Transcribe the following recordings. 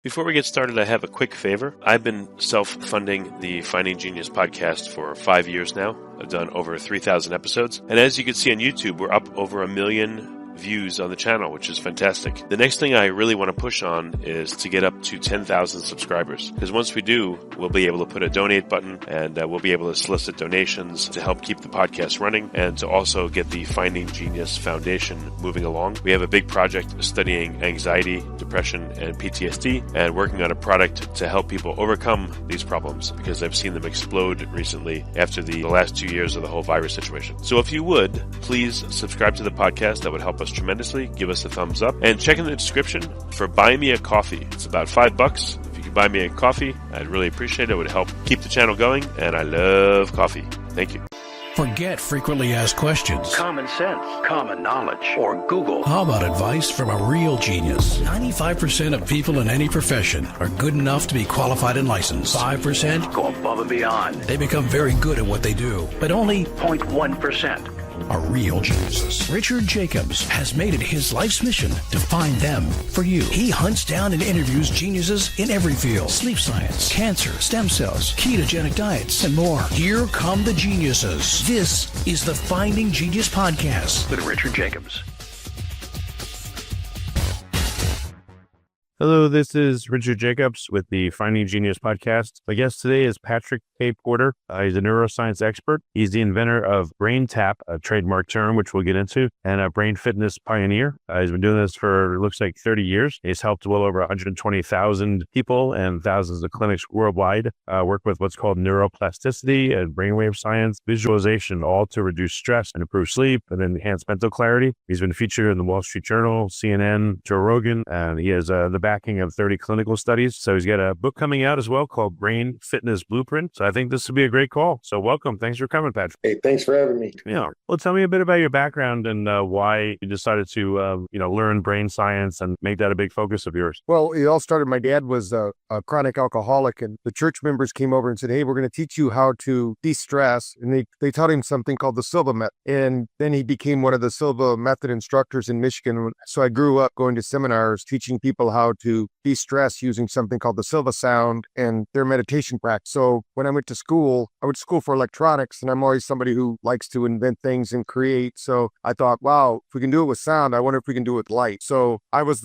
Before we get started, I have a quick favor. I've been self-funding the Finding Genius podcast for 5 years now. I've done over 3,000 episodes. And as you can see on YouTube, we're up over 1 million views on the channel, which is fantastic. The next thing I really want to push on is to get up to 10,000 subscribers. Because once we do, we'll be able to put a donate button and we'll be able to solicit donations to help keep the podcast running and to also get the Finding Genius Foundation moving along. We have a big project studying anxiety, depression, and PTSD and working on a product to help people overcome these problems because I've seen them explode recently after the last 2 years of the whole virus situation. So if you would, please subscribe to the podcast. That would help us tremendously. Give us a thumbs up and check in the description for Buy Me a Coffee. It's about $5. If you could buy me a coffee, I'd really appreciate it. It would help keep the channel going, and I love coffee. Thank you. Forget frequently asked questions, common sense, common knowledge, or Google. How about advice from a real genius? 95% of people in any profession are good enough to be qualified and licensed. 5% go above and beyond. They become very good at what they do, but only 0.1% are real geniuses. Richard Jacobs has made it his life's mission to find them for you. He hunts down and interviews geniuses in every field: sleep science, cancer, stem cells, ketogenic diets, and more. Here come the geniuses. This is the Finding Genius Podcast with Richard Jacobs. Hello, this is Richard Jacobs with the Finding Genius Podcast. My guest today is Patrick K. Porter. He's a neuroscience expert. He's the inventor of BrainTap, a trademark term, which we'll get into, and a brain fitness pioneer. He's been doing this for, it looks like, 30 years. He's helped well over 120,000 people and thousands of clinics worldwide work with what's called neuroplasticity and brainwave science, visualization, all to reduce stress and improve sleep and enhance mental clarity. He's been featured in the Wall Street Journal, CNN, Joe Rogan, and he has the backing of 30 clinical studies. So he's got a book coming out as well called Brain Fitness Blueprint. So I think this will be a great call. So welcome. Thanks for coming, Patrick. Hey, thanks for having me. Yeah. Well, tell me a bit about your background and why you decided to, learn brain science and make that a big focus of yours. Well, it all started, my dad was a chronic alcoholic, and the church members came over and said, hey, we're going to teach you how to de-stress. And they taught him something called the Silva Method. And then he became one of the Silva Method instructors in Michigan. So I grew up going to seminars teaching people how to de-stress using something called the Silva sound and their meditation practice. So when I went to school for electronics, and I'm always somebody who likes to invent things and create. So I thought, wow, if we can do it with sound, I wonder if we can do it with light. So I was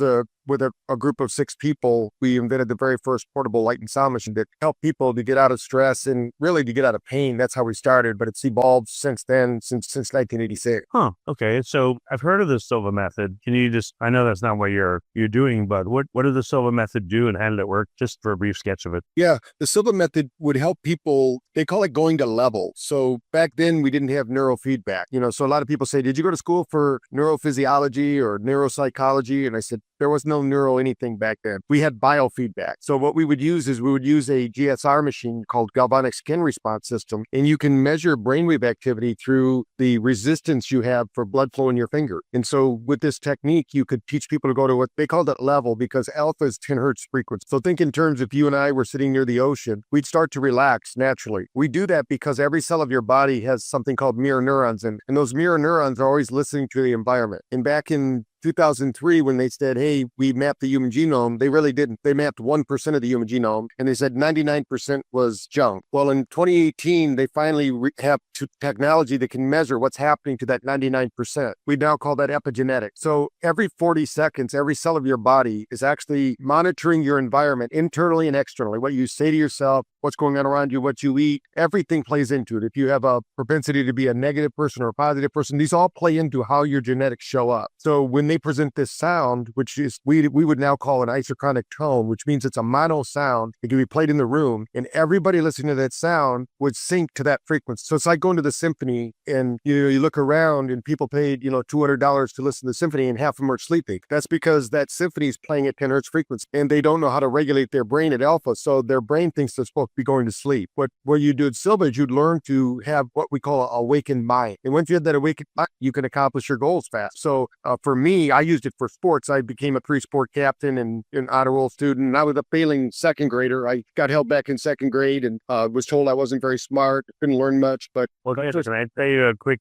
with a group of 6 people, we invented the very first portable light and sound machine to help people to get out of stress and really to get out of pain. That's how we started, but it's evolved since then, since 1986. Huh. Okay. So I've heard of the Silva Method. Can you I know that's not what you're doing, but what did the Silva Method do and how did it work? Just for a brief sketch of it. Yeah. The Silva Method would help people. They call it going to level. So back then we didn't have neurofeedback. So a lot of people say, did you go to school for neurophysiology or neuropsychology? And I said, there was no neural anything back then. We had biofeedback. So what we would use is a GSR machine called galvanic skin response system. And you can measure brainwave activity through the resistance you have for blood flow in your finger. And so with this technique, you could teach people to go to what they called it level, because alpha is 10 hertz frequency. So think in terms, if you and I were sitting near the ocean, we'd start to relax naturally. We do that because every cell of your body has something called mirror neurons. And those mirror neurons are always listening to the environment. And back in 2003, when they said, hey, we mapped the human genome, they really didn't. They mapped 1% of the human genome, and they said 99% was junk. Well, in 2018, they finally have technology that can measure what's happening to that 99%. We now call that epigenetics. So every 40 seconds, every cell of your body is actually monitoring your environment internally and externally. What you say to yourself, what's going on around you, what you eat, everything plays into it. If you have a propensity to be a negative person or a positive person, these all play into how your genetics show up. So when they present this sound, which is we would now call an isochronic tone, which means it's a mono sound. It can be played in the room, and everybody listening to that sound would sync to that frequency. So it's like going to the symphony, and you look around, and people paid $200 to listen to the symphony, and half of them are sleeping. That's because that symphony is playing at 10 hertz frequency, and they don't know how to regulate their brain at alpha. So their brain thinks they're supposed to be going to sleep. But what you do at Silva is you'd learn to have what we call an awakened mind, and once you have that awakened mind, you can accomplish your goals fast. So for me, me, I used it for sports. I became a 3-sport captain and an honor roll student. And I was a failing second grader. I got held back in second grade and was told I wasn't very smart, couldn't learn much. But Well, can I tell you a quick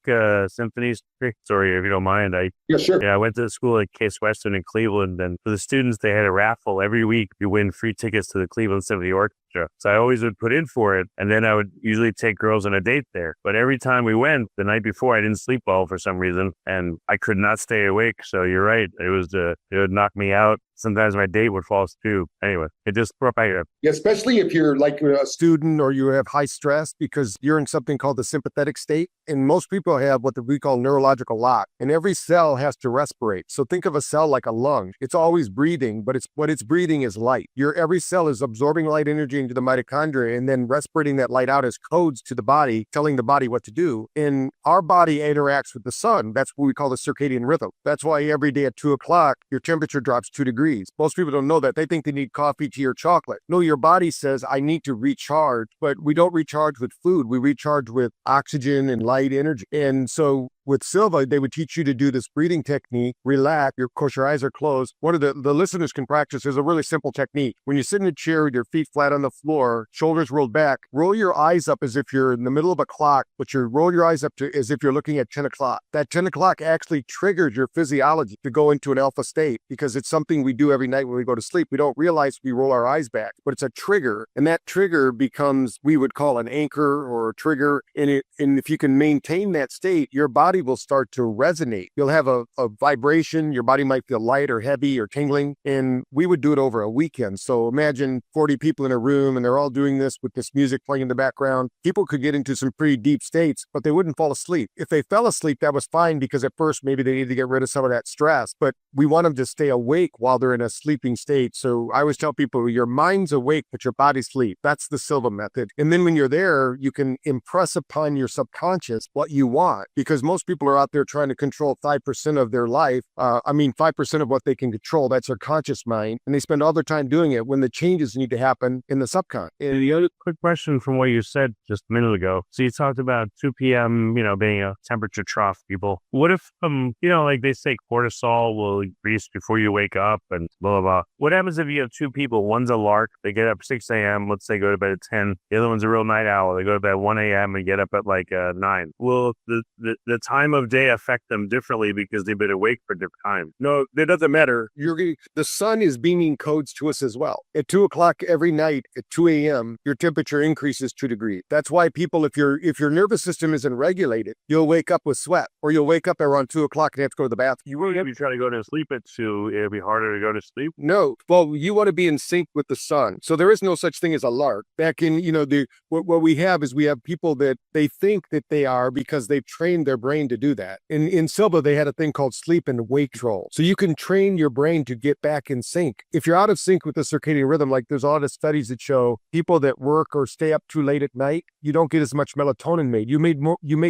symphony story, if you don't mind? yeah, sure. I went to school at Case Western in Cleveland, and for the students, they had a raffle every week. You win free tickets to the Cleveland Symphony Orchestra. So I always would put in for it, and then I would usually take girls on a date there. But every time we went, the night before, I didn't sleep well for some reason, and I could not stay awake. So you're right. It would knock me out. Sometimes my date would fall asleep. Anyway, it just brought back up. Yeah, especially if you're like a student or you have high stress because you're in something called the sympathetic state. And most people have what we call neurological lock, and every cell has to respirate. So think of a cell like a lung. It's always breathing, but what it's breathing is light. Every cell is absorbing light energy into the mitochondria and then respirating that light out as codes to the body, telling the body what to do. And our body interacts with the sun. That's what we call the circadian rhythm. That's why every day at 2 o'clock, your temperature drops 2 degrees. Most people don't know that. They think they need coffee, tea, or chocolate. No, your body says, I need to recharge, but we don't recharge with food. We recharge with oxygen and light energy. And so with Silva, they would teach you to do this breathing technique, relax, of course, your eyes are closed. One of the listeners can practice is a really simple technique. When you sit in a chair with your feet flat on the floor, shoulders rolled back, roll your eyes up as if you're in the middle of a clock, but you roll your eyes up to as if you're looking at 10 o'clock. That 10 o'clock actually triggers your physiology to go into an alpha state because it's something we do every night when we go to sleep. We don't realize we roll our eyes back, but it's a trigger. And that trigger becomes, we would call an anchor or a trigger. And if you can maintain that state, your body will start to resonate. You'll have a vibration. Your body might feel light or heavy or tingling. And we would do it over a weekend. So imagine 40 people in a room and they're all doing this with this music playing in the background. People could get into some pretty deep states, but they wouldn't fall asleep. If they fell asleep, that was fine because at first maybe they needed to get rid of some of that stress, but we want them to stay awake while they're in a sleeping state. So I always tell people your mind's awake, but your body's asleep. That's the Silva method. And then when you're there, you can impress upon your subconscious what you want because most people are out there trying to control 5% of their life. 5% of what they can control. That's their conscious mind. And they spend all their time doing it when the changes need to happen in the subconscious. And the other quick question from what you said just a minute ago. So you talked about 2 p.m., being a temperature trough, people. What if, like they say cortisol will increase before you wake up and blah, blah, blah. What happens if you have 2 people? One's a lark. They get up 6 a.m. Let's say go to bed at 10. The other one's a real night owl. They go to bed at 1 a.m. and get up at 9. Will the time of day affect them differently because they've been awake for different time? No, it doesn't matter. The sun is beaming codes to us as well. At 2 o'clock every night at 2 a.m., your temperature increases 2 degrees. That's why people, if your nervous system isn't regulated, you'll wake up with sweat or you'll wake up around 2 o'clock and have to go to the bathroom. You wouldn't be trying to go to sleep at 2. It'd be harder to go to sleep. No. Well, you want to be in sync with the sun. So there is no such thing as a lark. Back in, what we have is we have people that they think that they are because they've trained their brain to do that. In Silva, they had a thing called sleep and wake control. So you can train your brain to get back in sync. If you're out of sync with the circadian rhythm, like there's a lot of studies that show people that work or stay up too late at night, you don't get as much melatonin made. You make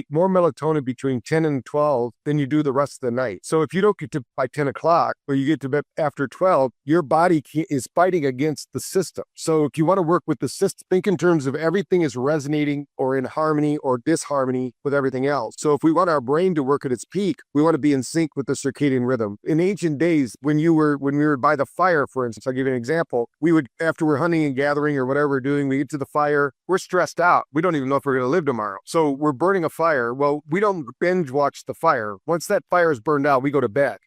more melatonin between 10 and 12 than you do the rest of the night. So if you don't get to by 10 o'clock or you get to bed after 12, your body is fighting against the system. So if you want to work with the system, think in terms of everything is resonating or in harmony or disharmony with everything else. So if we want our brain to work at its peak, we want to be in sync with the circadian rhythm. In ancient days, when we were by the fire, for instance, I'll give you an example. We would, after we're hunting and gathering or whatever we're doing, we get to the fire, we're stressed out. We don't even know if we're going to live tomorrow. So we're burning a fire. Well, we don't binge watch the fire. Once that fire is burned out, we go to bed.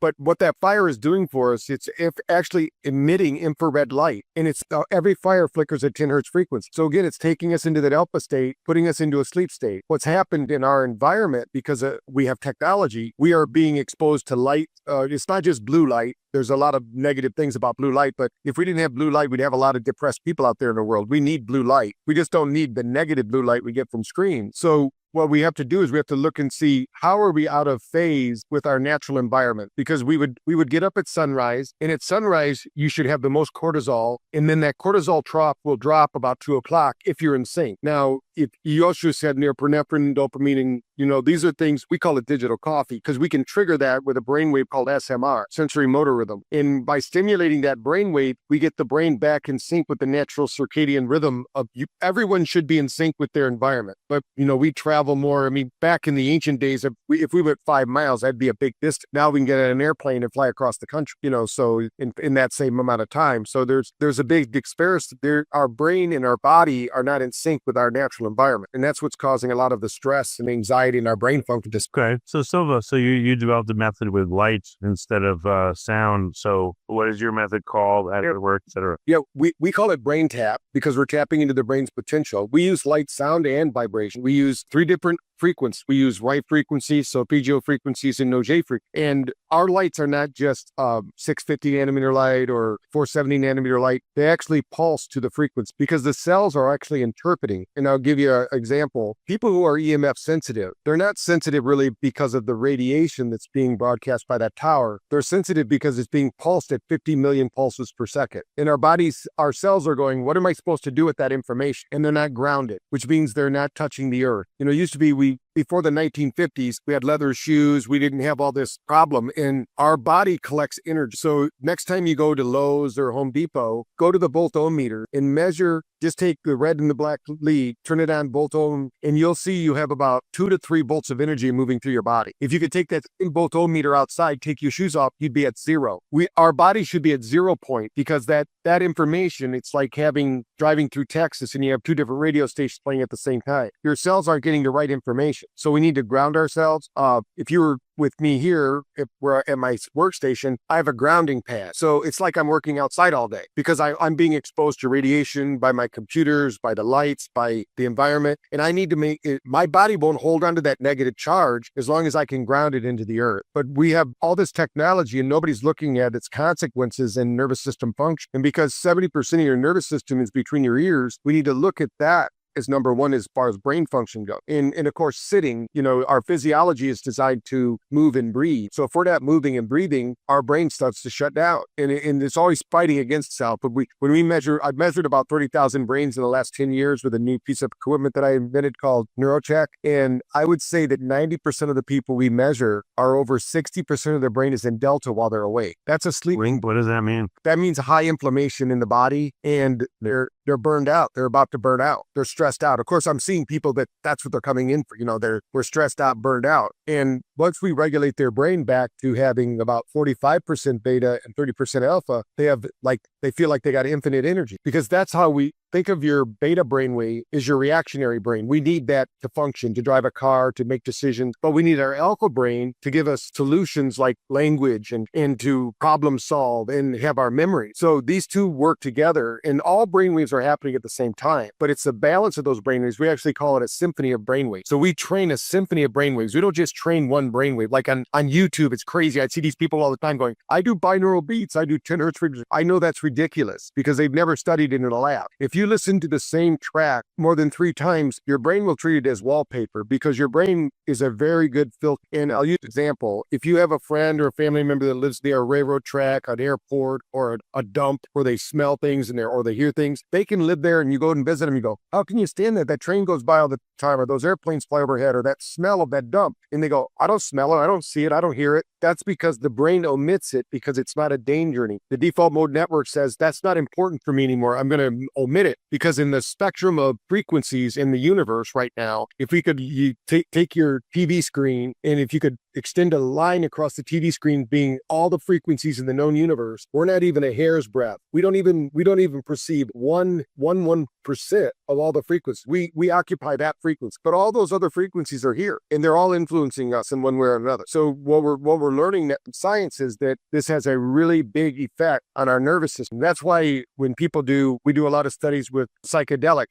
But what that fire is doing for us, it's actually emitting infrared light. And it's every fire flickers at 10 hertz frequency. So again, it's taking us into that alpha state, putting us into a sleep state. What's happened in our environment, because we have technology, we are being exposed to light. It's not just blue light. There's a lot of negative things about blue light, but if we didn't have blue light, we'd have a lot of depressed people out there in the world. We need blue light. We just don't need the negative blue light we get from screens. So what we have to do is we have to look and see how are we out of phase with our natural environment, because we would get up at sunrise, and at sunrise you should have the most cortisol, and then that cortisol trough will drop about 2 o'clock if you're in sync. Now if you also said norepinephrine, dopamine, and these are things we call it digital coffee because we can trigger that with a brainwave called SMR, sensory motor rhythm. And by stimulating that brainwave, we get the brain back in sync with the natural circadian rhythm of you. Everyone should be in sync with their environment. But, we travel more. I mean, back in the ancient days, if we went 5 miles, that'd be a big distance. Now we can get in an airplane and fly across the country, so in that same amount of time. So there's a big disparity there. Our brain and our body are not in sync with our natural environment. And that's what's causing a lot of the stress and anxiety in our brain function. Okay. So Silva, you developed a method with light instead of sound. So what is your method called? How does it work, et cetera? Yeah, we call it BrainTap because we're tapping into the brain's potential. We use light, sound, and vibration. We use 3 different frequencies. We use right frequencies, so PGO frequencies and Auger frequencies. And our lights are not just 650 nanometer light or 470 nanometer light. They actually pulse to the frequency because the cells are actually interpreting. And I'll give you an example. People who are EMF sensitive, they're not sensitive really because of the radiation that's being broadcast by that tower. They're sensitive because it's being pulsed at 50 million pulses per second. In our bodies, our cells are going, what am I supposed to do with that information? And they're not grounded, which means they're not touching the earth. It used to be before the 1950s, we had leather shoes. We didn't have all this problem, and our body collects energy. So next time you go to Lowe's or Home Depot, go to the volt ohm meter and measure. Just take the red and the black lead, turn it on volt ohm, and you'll see you have about 2 to 3 volts of energy moving through your body. If you could take that volt ohm meter outside, take your shoes off, you'd be at 0. Our body should be at 0 point because that information, it's like driving through Texas and you have 2 different radio stations playing at the same time. Your cells aren't getting the right information. So we need to ground ourselves. If you were with me here, if we're at my workstation, I have a grounding pad. So it's like I'm working outside all day because I'm being exposed to radiation by my computers, by the lights, by the environment. And I need to make it, my body won't hold onto that negative charge as long as I can ground it into the earth. But we have all this technology and nobody's looking at its consequences in nervous system function. And because 70% of your nervous system is between your ears, we need to look at that as number one as far as brain function goes. And of course, sitting, our physiology is designed to move and breathe. So if we're not moving and breathing, our brain starts to shut down. And it's always fighting against itself. But when we measure, I've measured about 30,000 brains in the last 10 years with a new piece of equipment that I invented called NeuroCheck. And I would say that 90% of the people we measure are over 60% of their brain is in delta while they're awake. That's a sleep. What does that mean? That means high inflammation in the body and they're burned out. They're about to burn out. They're stressed out. Of course, I'm seeing people that's what they're coming in for. We're stressed out, burned out. And once we regulate their brain back to having about 45% beta and 30% alpha, they feel like they got infinite energy because that's how we think of your beta brainwave is your reactionary brain. We need that to function, to drive a car, to make decisions, but we need our alpha brain to give us solutions like language and to problem solve and have our memory. So these two work together and all brainwaves are happening at the same time, but it's the balance of those brainwaves. We actually call it a symphony of brainwaves. So we train a symphony of brainwaves. We don't just train one brainwave. Like on YouTube, it's crazy. I see these people all the time going, I do binaural beats. I do 10 hertz frequency. I know that's ridiculous because they've never studied it in a lab. If you listen to the same track more than 3 times, your brain will treat it as wallpaper because your brain is a very good filter. And I'll use an example. If you have a friend or a family member that lives near a railroad track, an airport, or a dump where they smell things or they hear things, they can live there and you go and visit them. You go, how can you stand that? That train goes by all the time, or those airplanes fly overhead, or that smell of that dump. And they go, I don't smell it. I don't see it. I don't hear it. That's because the brain omits it because it's not a danger anymore. The default mode network says that's not important for me anymore. I'm going to omit it because in the spectrum of frequencies in the universe right now, if we could take your TV screen and if you could extend a line across the TV screen being all the frequencies in the known universe, we're not even a hair's breadth. We don't even perceive 1% of all the frequencies. We occupy that frequency, but all those other frequencies are here and they're all influencing us in one way or another. So what we're learning in science is that this has a really big effect on our nervous system. That's why when we do a lot of studies with psychedelics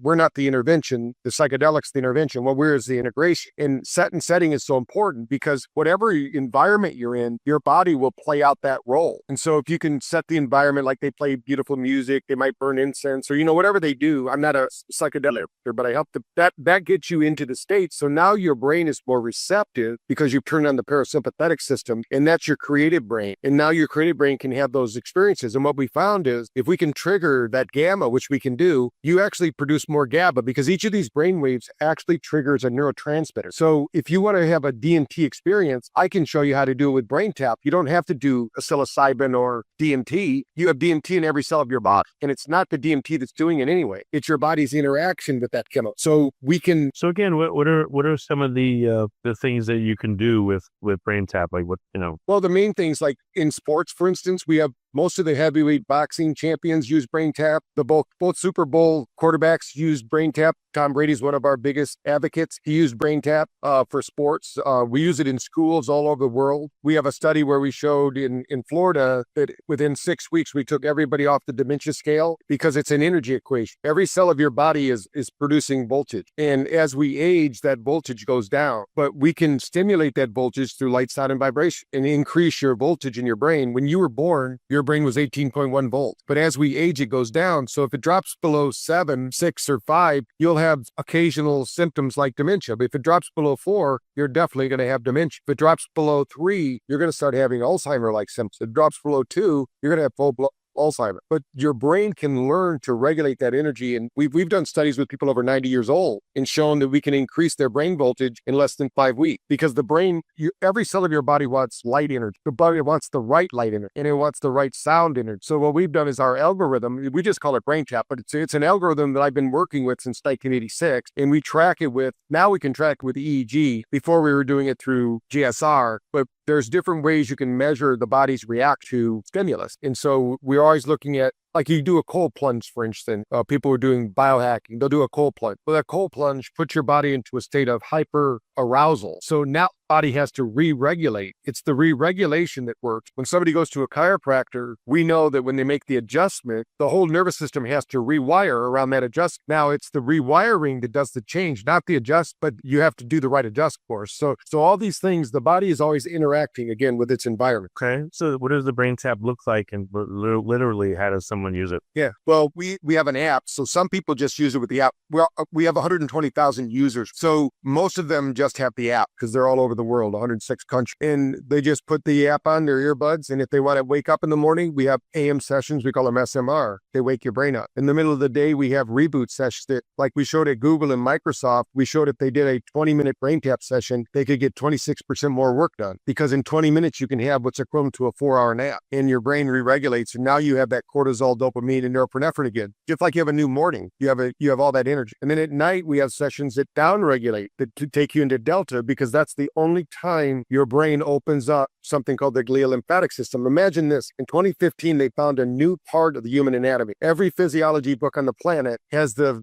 we're not the intervention, the psychedelics the intervention. What we're is the integration. And setting is so important because whatever environment you're in, your body will play out that role. And so if you can set the environment like they play beautiful music, they might burn incense or whatever they do. I'm not a psychedelic, but I help that gets you into the state. So now your brain is more receptive because you've turned on the parasympathetic parasympathetic system, and that's your creative brain. And now your creative brain can have those experiences. And what we found is if we can trigger that gamma, which we can do, you actually produce more GABA because each of these brain waves actually triggers a neurotransmitter. So if you want to have a DMT experience, I can show you how to do it with BrainTap. You don't have to do a psilocybin or DMT. You have DMT in every cell of your body. And it's not the DMT that's doing it anyway. It's your body's interaction with that chemical. So we can. So again, what are some of the things that you can do with BrainTap? Like what, Well, the main things like in sports, for instance, we have most of the heavyweight boxing champions use BrainTap. Both Super Bowl quarterbacks use BrainTap. Tom Brady's one of our biggest advocates. He used BrainTap for sports. We use it in schools all over the world. We have a study where we showed in Florida that within 6 weeks, we took everybody off the dementia scale because it's an energy equation. Every cell of your body is producing voltage. And as we age, that voltage goes down. But we can stimulate that voltage through light, sound, and vibration and increase your voltage in your brain. When you were born, your brain was 18.1 volts. But as we age, it goes down. So if it drops below 7, 6, or 5, you'll have occasional symptoms like dementia. But if it drops below 4, you're definitely going to have dementia. If it drops below 3, you're going to start having Alzheimer-like symptoms. If it drops below 2, you're going to have full-blown Alzheimer's. But your brain can learn to regulate that energy. And we've done studies with people over 90 years old and shown that we can increase their brain voltage in less than 5 weeks because the brain, every cell of your body wants light energy. The body wants the right light energy and it wants the right sound energy. So what we've done is our algorithm, we just call it BrainTap, but it's an algorithm that I've been working with since 1986. And we track it now we can track it with EEG. Before we were doing it through GSR, but there's different ways you can measure the body's react to stimulus. And so we're always looking at, like you do a cold plunge, for instance. People are doing biohacking. They'll do a cold plunge. Well, that cold plunge puts your body into a state of hyper arousal. So now the body has to re-regulate. It's the re-regulation that works. When somebody goes to a chiropractor, we know that when they make the adjustment, the whole nervous system has to rewire around that adjustment. Now it's the rewiring that does the change, not the adjust, but you have to do the right adjust course. So all these things, the body is always interacting again with its environment. Okay. So what does the BrainTap look like, and literally how does someone use it? Yeah. Well, we have an app. So some people just use it with the app. Well, we have 120,000 users. So most of them just have the app because they're all over the world, 106 countries. And they just put the app on their earbuds. And if they want to wake up in the morning, we have AM sessions. We call them SMR. They wake your brain up. In the middle of the day, we have reboot sessions that, like we showed at Google and Microsoft, we showed if they did a 20-minute BrainTap session, they could get 26% more work done because in 20 minutes, you can have what's equivalent to a 4-hour nap and your brain re-regulates. And now you have that cortisol, dopamine, and norepinephrine again. Just like you have a new morning, you have all that energy. And then at night, we have sessions that down-regulate, that take you into delta because that's the only time your brain opens up something called the glial lymphatic system. Imagine this. In 2015, they found a new part of the human anatomy. Every physiology book on the planet has the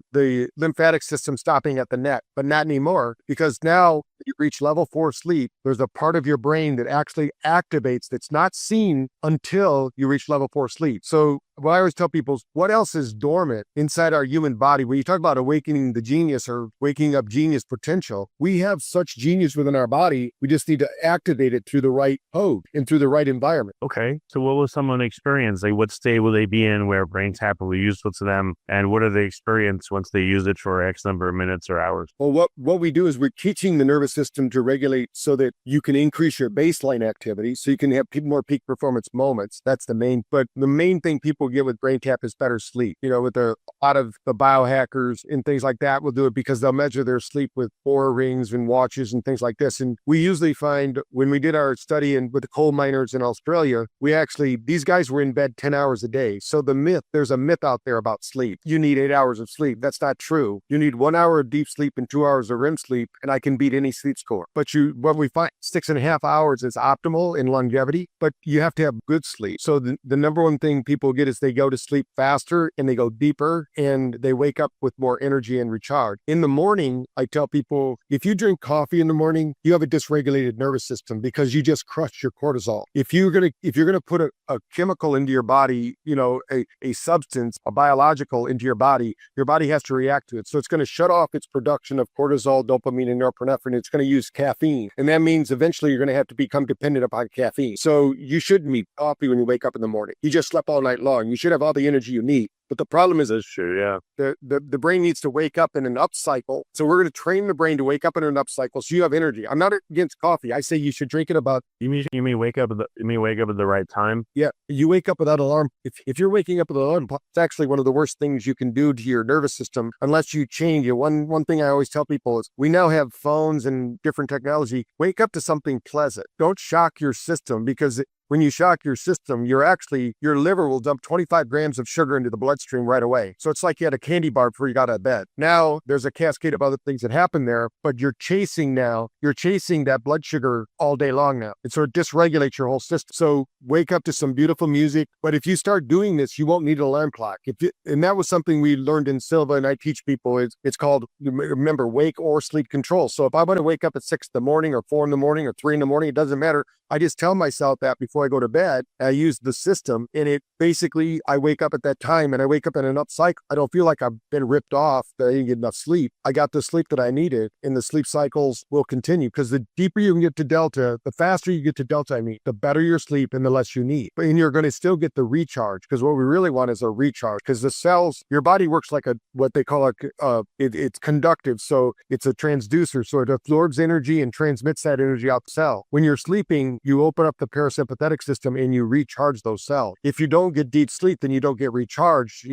lymphatic system stopping at the neck, but not anymore because now you reach level 4 sleep, there's a part of your brain that actually activates that's not seen until you reach level 4 sleep. So what I always tell people is what else is dormant inside our human body? When you talk about awakening the genius or waking up genius potential, we have such genius within our body. We just need to activate it through the right code and through the right environment. Okay. So what will someone experience? Like what state will they be in where BrainTap will be useful to them? And what are they experience once they use it for X number of minutes or hours? Well, what we do is we're teaching the nervous system to regulate so that you can increase your baseline activity so you can have more peak performance moments. That's the main thing people get with BrainTap is better sleep. With a lot of the biohackers and things like that will do it because they'll measure their sleep with Oura rings and watches and things like this. And we usually find when we did our study with the coal miners in Australia, these guys were in bed 10 hours a day. So there's a myth out there about sleep. You need 8 hours of sleep. That's not true. You need 1 hour of deep sleep and 2 hours of REM sleep, and I can beat any sleep score. But what we find, 6.5 hours is optimal in longevity, but you have to have good sleep. So the number one thing people get is they go to sleep faster and they go deeper and they wake up with more energy and recharge. In the morning, I tell people, if you drink coffee in the morning, you have a dysregulated nervous system because you just crushed your cortisol. If you're gonna put a chemical into your body, a substance, a biological into your body has to react to it. So it's going to shut off its production of cortisol, dopamine, and norepinephrine. It's going to use caffeine. And that means eventually you're going to have to become dependent upon caffeine. So you shouldn't eat coffee when you wake up in the morning. You just slept all night long. You should have all the energy you need. But the problem is That's true. Yeah. the brain needs to wake up in an up cycle. So we're going to train the brain to wake up in an up cycle so you have energy. I'm not against coffee. I say you should drink it about. You mean wake up at the right time? Yeah, you wake up without alarm. If you're waking up with an alarm, it's actually one of the worst things you can do to your nervous system unless you change it. One thing I always tell people is we now have phones and different technology. Wake up to something pleasant. Don't shock your system, because when you shock your system, your liver will dump 25 grams of sugar into the bloodstream right away. So it's like you had a candy bar before you got out of bed. Now there's a cascade of other things that happen there, but you're chasing that blood sugar all day long now. And so it dysregulates your whole system. So wake up to some beautiful music. But if you start doing this, you won't need an alarm clock. And that was something we learned in Silva, and I teach people. It's called, remember, wake or sleep control. So if I want to wake up at 6 in the morning or 4 in the morning or 3 in the morning, it doesn't matter. I just tell myself that before I go to bed. I use the system, and it basically, I wake up at that time, and I wake up in an up cycle. I don't feel like I've been ripped off, that I didn't get enough sleep. I got the sleep that I needed, and the sleep cycles will continue, because the deeper you can get to delta, the faster you get to delta, the better your sleep and the less you need. And you're going to still get the recharge, because what we really want is a recharge, because the cells, your body works like what they call it's conductive. So it's a transducer. So it absorbs energy and transmits that energy out the cell. When you're sleeping, you open up the parasympathetic system and you recharge those cells. If you don't get deep sleep, then you don't get recharged.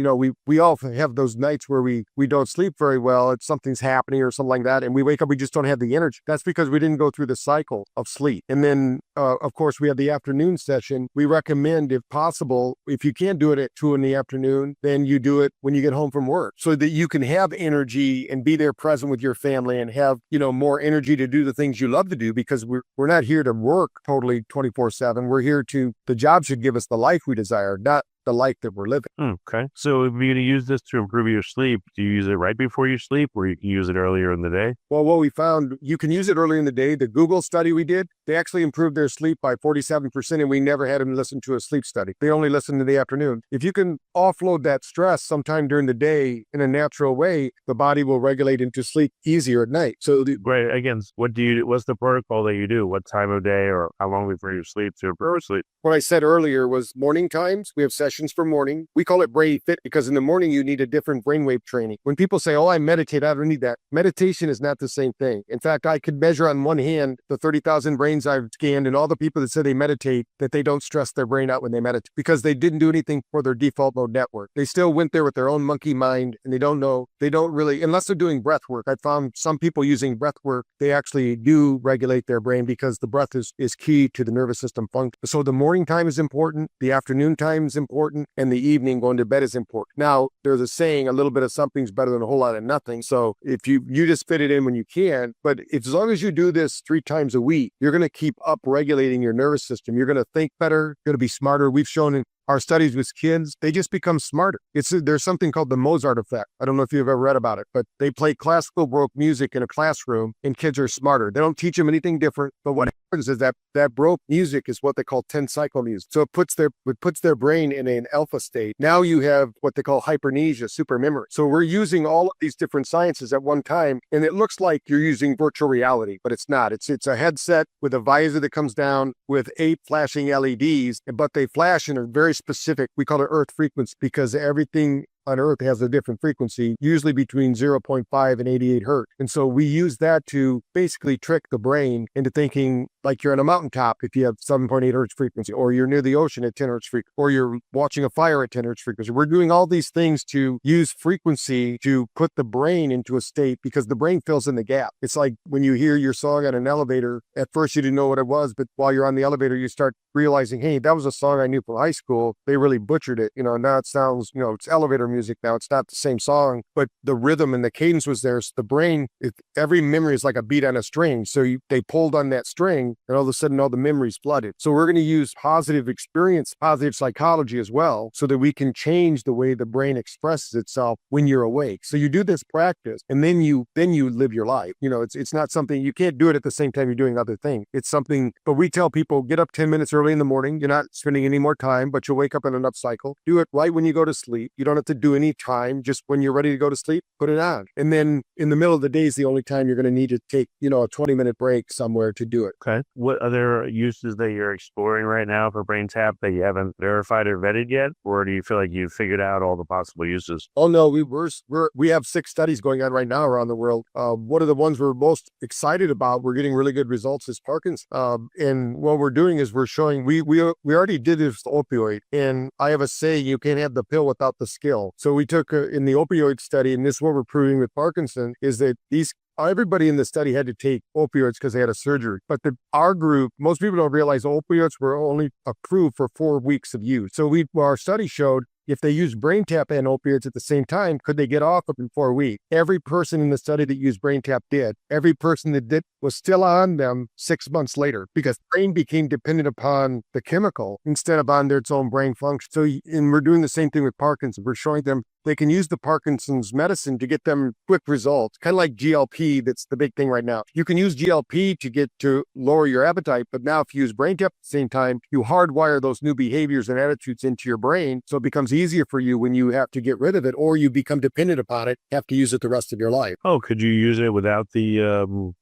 We all have those nights where we don't sleep very well. It's something's happening or something like that. And we wake up, we just don't have the energy. That's because we didn't go through the cycle of sleep. And then, of course, we have the afternoon session. We recommend, if possible, if you can't do it at 2 in the afternoon, then you do it when you get home from work, so that you can have energy and be there present with your family and have, more energy to do the things you love to do, because we're not here to work totally 24/7. We're here the job should give us the life we desire, not the life that we're living. Okay. So if you're going to use this to improve your sleep, do you use it right before you sleep, or you can use it earlier in the day? Well, what we found, you can use it early in the day. The Google study we did, they actually improved their sleep by 47%, and we never had them listen to a sleep study. They only listened in the afternoon. If you can offload that stress sometime during the day in a natural way, the body will regulate into sleep easier at night. So Great. Again, what's the protocol that you do? What time of day or how long before you sleep to improve sleep? What I said earlier was morning times. We have sessions for morning. We call it Brain Fit, because in the morning you need a different brainwave training. When people say, "Oh, I meditate," I don't need that. Meditation is not the same thing. In fact, I could measure on one hand the 30,000 brains I've scanned, and all the people that say they meditate, that they don't stress their brain out when they meditate, because they didn't do anything for their default mode network. They still went there with their own monkey mind, and they don't really, unless they're doing breath work. I found some people using breath work, they actually do regulate their brain, because the breath is key to the nervous system function. So the morning time is important, the afternoon time is important, and the evening going to bed is important. Now, there's a saying, a little bit of something's better than a whole lot of nothing. So if you just fit it in when you can, but as long as you do this 3 times a week, you're going to keep up regulating your nervous system. You're going to think better, you're going to be smarter. We've shown in our studies with kids, they just become smarter. There's something called the Mozart effect. I don't know if you've ever read about it, but they play classical Baroque music in a classroom and kids are smarter. They don't teach them anything different, but what happens is that Baroque music is what they call 10 cycle music. So it puts their brain in an alpha state. Now you have what they call hypermnesia, super memory. So we're using all of these different sciences at one time, and it looks like you're using virtual reality, but it's not. It's a headset with a visor that comes down with 8 flashing LEDs, but they flash in a very specific, we call it Earth frequency, because everything on Earth has a different frequency, usually between 0.5 and 88 hertz. And so we use that to basically trick the brain into thinking like you're on a mountaintop if you have 7.8 hertz frequency, or you're near the ocean at 10 hertz frequency, or you're watching a fire at 10 hertz frequency. We're doing all these things to use frequency to put the brain into a state, because the brain fills in the gap. It's like when you hear your song on an elevator, at first you didn't know what it was, but while you're on the elevator, you start realizing, hey, that was a song I knew from high school. They really butchered it. Now it sounds, it's elevator music now. It's not the same song, but the rhythm and the cadence was there. So the brain, every memory is like a beat on a string. So they pulled on that string, and all of a sudden all the memories flooded. So we're going to use positive experience, positive psychology as well, so that we can change the way the brain expresses itself when you're awake. So you do this practice, and then you live your life. It's not something, you can't do it at the same time you're doing other things. It's something, but we tell people, get up 10 minutes early in the morning. You're not spending any more time, but you'll wake up in an up cycle. Do it right when you go to sleep. You don't have to do any time. Just when you're ready to go to sleep, put it on. And then in the middle of the day is the only time you're going to need to take, a 20-minute break somewhere to do it. Okay. Okay. What other uses that you're exploring right now for BrainTap that you haven't verified or vetted yet? Or do you feel like you've figured out all the possible uses? Oh no, we have 6 studies going on right now around the world. One of the ones we're most excited about, we're getting really good results, is Parkinson's. And what we're doing is we're showing we already did this with opioid, and I have a saying: you can't have the pill without the skill. So we took in the opioid study, and this is what we're proving with Parkinson, is that everybody in the study had to take opioids because they had a surgery. But our group, most people don't realize opioids were only approved for 4 weeks of use. So our study showed if they used BrainTap and opioids at the same time, could they get off of in 4 weeks? Every person in the study that used BrainTap did. Every person that did was still on them 6 months later because the brain became dependent upon the chemical instead of on its own brain function. So, and we're doing the same thing with Parkinson's. We're showing them they can use the Parkinson's medicine to get them quick results, kind of like GLP. That's the big thing right now. You can use GLP to lower your appetite, but now if you use BrainTap at the same time, you hardwire those new behaviors and attitudes into your brain, so it becomes easier for you when you have to get rid of it or you become dependent upon it, have to use it the rest of your life. Oh, could you use it without the,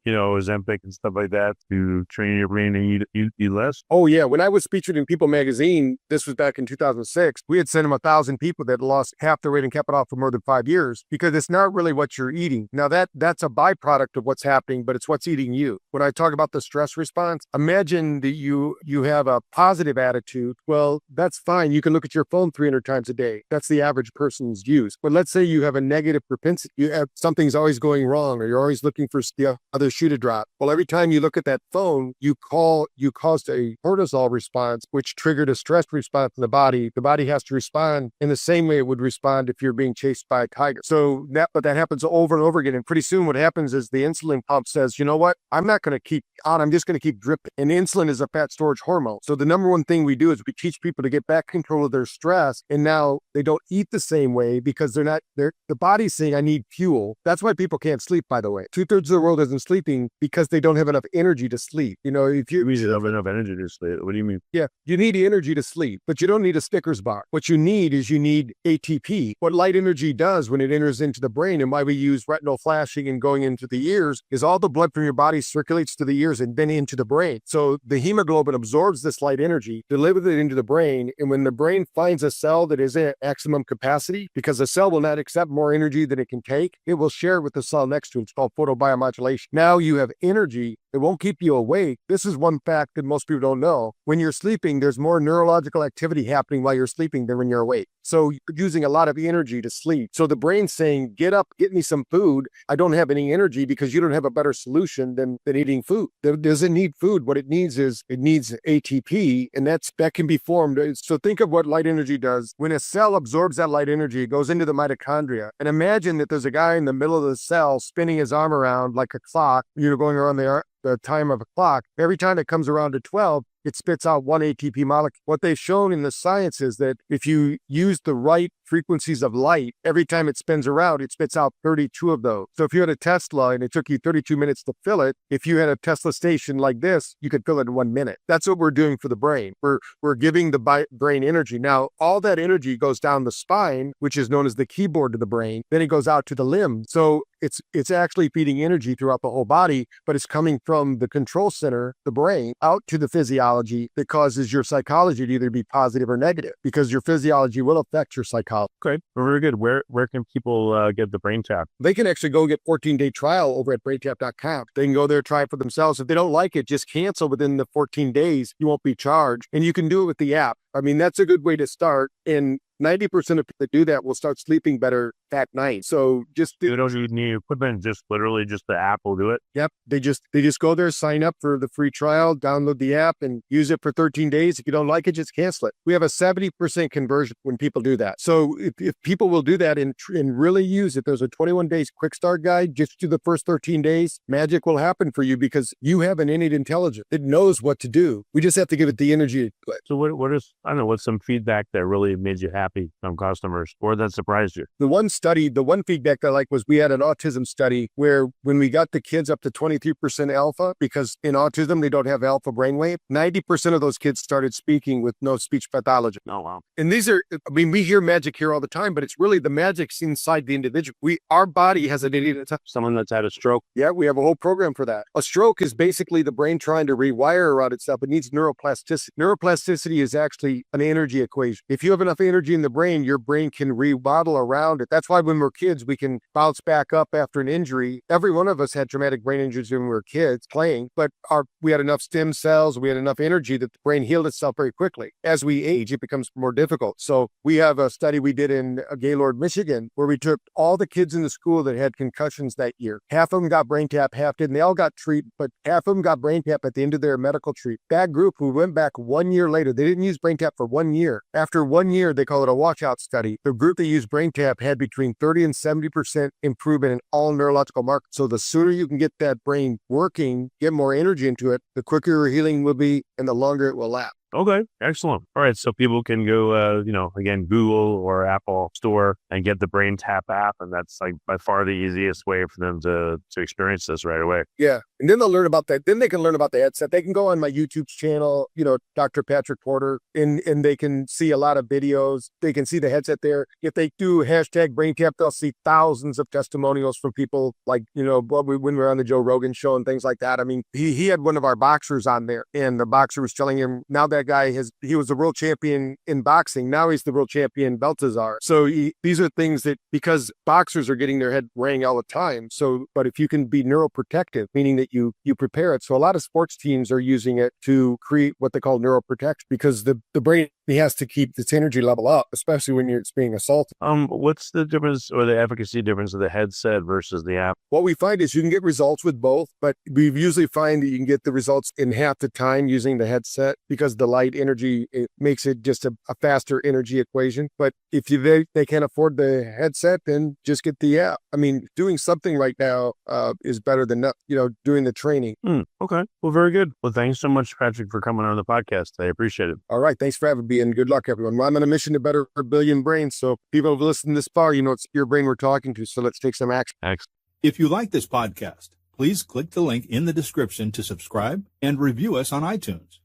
Ozempic and stuff like that to train your brain to eat less? Oh yeah, when I was featured in People magazine, this was back in 2006, we had sent them 1,000 people that lost half their weight and kept it off for more than 5 years because it's not really what you're eating. Now that's a byproduct of what's happening, but it's what's eating you. When I talk about the stress response, imagine that you have a positive attitude. Well, that's fine. You can look at your phone 300 times a day. That's the average person's use. But let's say you have a negative propensity. You have something's always going wrong, or you're always looking for the other shoe to drop. Well, every time you look at that phone, you caused a cortisol response, which triggered a stress response in the body. The body has to respond in the same way it would respond if you're being chased by a tiger. But that happens over and over again. And pretty soon what happens is the insulin pump says, you know what? I'm not going to keep on. I'm just going to keep dripping. And insulin is a fat storage hormone. So the number one thing we do is we teach people to get back control of their stress. And now they don't eat the same way because the body's saying, I need fuel. That's why people can't sleep, by the way. 2/3 of the world isn't sleeping because they don't have enough energy to sleep. If you have enough energy to sleep. What do you mean? Yeah, you need energy to sleep, but you don't need a Snickers bar. What you need is ATP. What light energy does when it enters into the brain, and why we use retinal flashing and going into the ears, is all the blood from your body circulates to the ears and then into the brain. So the hemoglobin absorbs this light energy, delivers it into the brain, and when the brain finds a cell that is at maximum capacity, because the cell will not accept more energy than it can take, it will share it with the cell next to it. It's called photobiomodulation. Now you have energy. It won't keep you awake. This is one fact that most people don't know. When you're sleeping, there's more neurological activity happening while you're sleeping than when you're awake. So you're using a lot of energy to sleep. So the brain's saying, get up, get me some food. I don't have any energy because you don't have a better solution than eating food. It doesn't need food. What it needs ATP, and that can be formed. So think of what light energy does. When a cell absorbs that light energy, it goes into the mitochondria. And imagine that there's a guy in the middle of the cell spinning his arm around like a clock, going around the time of a clock. Every time it comes around to 12, it spits out one ATP molecule. What they've shown in the science is that if you use the right frequencies of light, every time it spins around, it spits out 32 of those. So if you had a Tesla and it took you 32 minutes to fill it, if you had a Tesla station like this, you could fill it in 1 minute. That's what we're doing for the brain. We're giving the brain energy. Now, all that energy goes down the spine, which is known as the keyboard to the brain. Then it goes out to the limbs. So it's actually feeding energy throughout the whole body, but it's coming from the control center, the brain, out to the physiology that causes your psychology to either be positive or negative, because your physiology will affect your psychology. Okay, very good. Where can people get the BrainTap? They can actually go get 14-day trial over at braintap.com. They can go there, try it for themselves. If they don't like it, just cancel within the 14 days. You won't be charged. And you can do it with the app. I mean, that's a good way to start. And 90% of people that do that will start sleeping better at night. So you don't need equipment, just literally just the app will do it. Yep. They just go there, sign up for the free trial, download the app and use it for 13 days. If you don't like it, just cancel it. We have a 70% conversion when people do that. So if people will do that and really use it, there's a 21 days quick start guide. Just do the first 13 days. Magic will happen for you because you have an innate intelligence. It knows what to do. We just have to give it the energy to do it. So what is I don't know, what's some feedback that really made you happy from customers or that surprised you? The one feedback I like was we had an autism study where when we got the kids up to 23% alpha, because in autism, they don't have alpha brainwave, 90% of those kids started speaking with no speech pathology. Oh, wow. And we hear magic here all the time, but it's really the magic's inside the individual. Our body has an idiot. Someone that's had a stroke. Yeah, we have a whole program for that. A stroke is basically the brain trying to rewire around itself. It needs neuroplasticity. Neuroplasticity is actually an energy equation. If you have enough energy in the brain, your brain can remodel around it. That's why when we're kids, we can bounce back up after an injury. Every one of us had traumatic brain injuries when we were kids playing, but we had enough stem cells, we had enough energy that the brain healed itself very quickly. As we age, it becomes more difficult. So we have a study we did in Gaylord, Michigan, where we took all the kids in the school that had concussions that year. Half of them got BrainTap, half didn't. They all got treated, but half of them got BrainTap at the end of their medical treatment. That group who went back 1 year later, they didn't use BrainTap for 1 year. After 1 year, they call it a washout study. The group that used BrainTap had between 30 and 70% improvement in all neurological markers. So the sooner you can get that brain working, get more energy into it, the quicker your healing will be and the longer it will last. Okay, excellent. All right, so people can go, again, Google or Apple Store and get the BrainTap app, and that's like by far the easiest way for them to experience this right away. Yeah, and then they'll learn about that. Then they can learn about the headset. They can go on my YouTube channel, Dr. Patrick Porter, and they can see a lot of videos. They can see the headset there. If they do hashtag BrainTap, they'll see thousands of testimonials from people like, when we were on the Joe Rogan show and things like that. I mean, he had one of our boxers on there, and the boxer was telling him now that guy he was the world champion in boxing. Now he's the world champion Baltazar. So these are things that, because boxers are getting their head rang all the time. So, but if you can be neuroprotective, meaning that you prepare it. So a lot of sports teams are using it to create what they call neuroprotection, because the brain has to keep its energy level up, especially when it's being assaulted. What's the difference or the efficacy difference of the headset versus the app? What we find is you can get results with both, but we usually find that you can get the results in half the time using the headset, because the light energy, it makes it just a faster energy equation. But if they can't afford the headset, then just get the app. I mean, doing something right now is better than doing the training. Okay. Well, very good. Well, thanks so much, Patrick, for coming on the podcast. I appreciate it. All right. Thanks for having me, and good luck, everyone. Well, I'm on a mission to better a billion brains. So people have listened this far, it's your brain we're talking to. So let's take some action. Excellent. If you like this podcast, please click the link in the description to subscribe and review us on iTunes.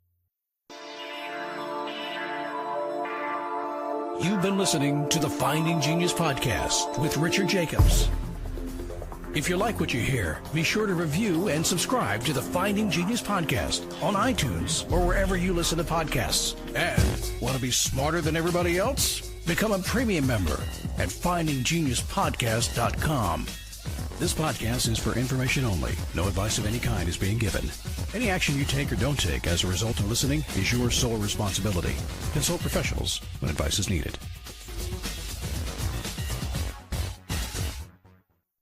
You've been listening to the Finding Genius podcast with Richard Jacobs. If you like what you hear, be sure to review and subscribe to the Finding Genius podcast on iTunes or wherever you listen to podcasts. And want to be smarter than everybody else? Become a premium member at findinggeniuspodcast.com. This podcast is for information only. No advice of any kind is being given. Any action you take or don't take as a result of listening is your sole responsibility. Consult professionals when advice is needed.